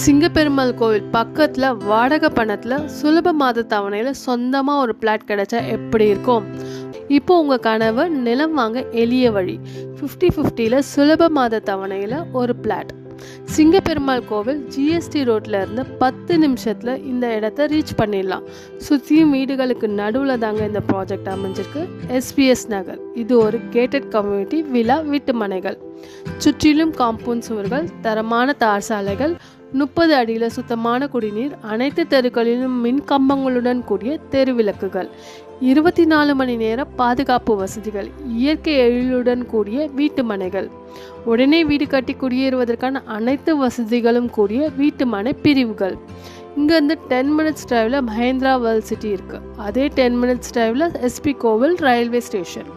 சிங்கப்பெருமாள் கோவில் பக்கத்தில் வாடகை பணத்தில் சுலப மாத தவணையில் சொந்தமாக ஒரு பிளாட் கிடைச்சா எப்படி இருக்கும்? இப்போ உங்கள் கனவு நிலம் வாங்க எளிய வழி 50-50ல் சுலப மாத தவணையில் ஒரு பிளாட். சிங்கப்பெருமாள் கோவில் ஜிஎஸ்டி ரோட்டில் இருந்து 10 நிமிஷத்தில் இந்த இடத்த ரீச் பண்ணிடலாம். சுற்றியும் வீடுகளுக்கு நடுவில் தாங்க இந்த ப்ராஜெக்ட் அமைஞ்சிருக்கு. எஸ்பிஎஸ் நகர். இது ஒரு கேட்டட் கம்யூனிட்டி விழா வீட்டு மனைகள். சுற்றிலும் காம்பவுண்ட் சுவர்கள், தரமான தார் சாலைகள், 30 அடியில் சுத்தமான குடிநீர், அனைத்து தெருக்களிலும் மின் கம்பங்களுடன் கூடிய தெரு விளக்குகள், 24 மணி நேர பாதுகாப்பு வசதிகள், இயற்கை எழிலுடன் கூடிய வீட்டு மனைகள், உடனே வீடு கட்டி குடியேறுவதற்கான அனைத்து வசதிகளும் கூடிய வீட்டு மனை பிரிவுகள். இங்கேருந்து 10 மினிட்ஸ் டிரைவில் மஹேந்திரா வேர்ல்ட் சிட்டி இருக்குது. அதே 10 மினிட்ஸ் டிரைவில் எஸ்பி கோவில் ரயில்வே ஸ்டேஷன்.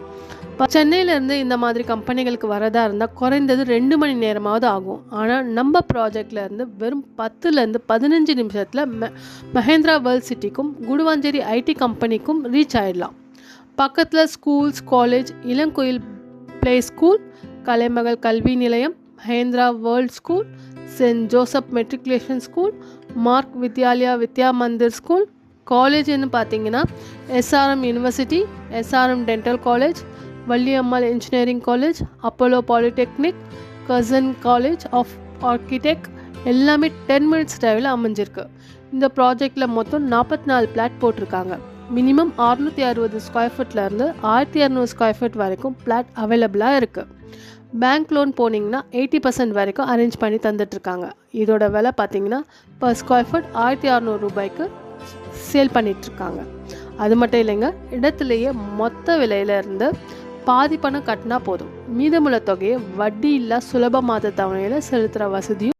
சென்னையிலேருந்து இந்த மாதிரி கம்பெனிகளுக்கு வரதா இருந்தால் குறைந்தது 2 மணி நேரமாவது ஆகும். ஆனால் நம்ம ப்ராஜெக்ட்லேருந்து வெறும் 10லேருந்து 15 நிமிஷத்தில் மஹேந்திரா வேர்ல்ட் சிட்டிக்கும் குடுவாஞ்சேரி ஐடி கம்பெனிக்கும் ரீச் ஆகிடலாம். பக்கத்தில் ஸ்கூல்ஸ், காலேஜ், இளங்கோயில் play school, Kalaimagal Kalvi Nilayam, Mahindra world school, saint Joseph matriculation school, Mark Vidyalaya Vidya Mandir school. காலேஜ்னு பார்த்தீங்கன்னா SRM university, SRM dental college, Valliammal engineering college, Apollo polytechnic, கசன் காலேஜ் ஆஃப் ஆர்கிடெக்ட் எல்லாமே 10 மினிட்ஸ் டிரைவில் அமைஞ்சிருக்கு. இந்த ப்ராஜெக்டில் மொத்தம் 44 பிளாட் போட்டிருக்காங்க. மினிமம் 660 ஸ்கொயர் ஃபீட்லேருந்து 1200 ஸ்கொயர் ஃபீட் வரைக்கும் பிளாட் அவைலபிளாக இருக்குது. பேங்க் லோன் போனீங்கன்னா 80% வரைக்கும் அரேஞ்ச் பண்ணி தந்துட்டுருக்காங்க. இதோட விலை பார்த்தீங்கன்னா பர் ஸ்கொயர் ஃபீட் 1600 ரூபாய்க்கு சேல் பண்ணிகிட்ருக்காங்க. அது மட்டும் இல்லைங்க, இடத்துலையே மொத்த விலையிலேருந்து பாதி பணம் கட்டினா போதும். மீதமுள்ள தொகையை வட்டி இல்லா சுலப மாத தவணையில் செலுத்துகிற வசதியும்